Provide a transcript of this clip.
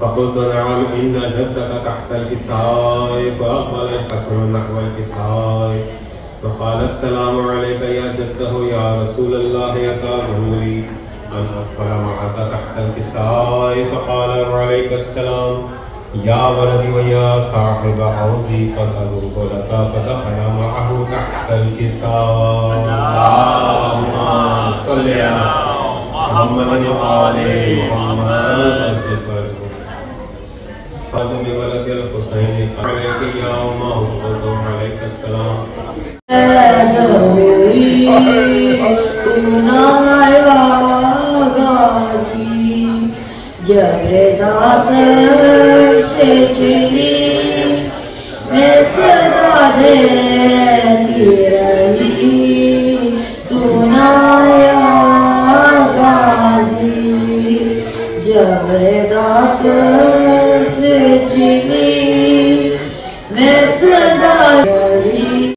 فقلت نعم إن جدك تحت الكساء، فأقبل الحسن نحو الكساء وقال السلام عليك يا جده يا رسول الله، يتعظم لي أن أدخل معك تحت الكساء، فقال وعليك السلام يا ولدي ويا صاحب حوزي، قد أذنت لك، فدخل معه تحت الكساء. اللهم صل على محمد وآل محمد. فاز بولد الحسين عليك يا أمه وعليك السلام. جبر داسر سے چلی میں صدا دیتی رہی، تو نایا غازی جبر داسر سے چلی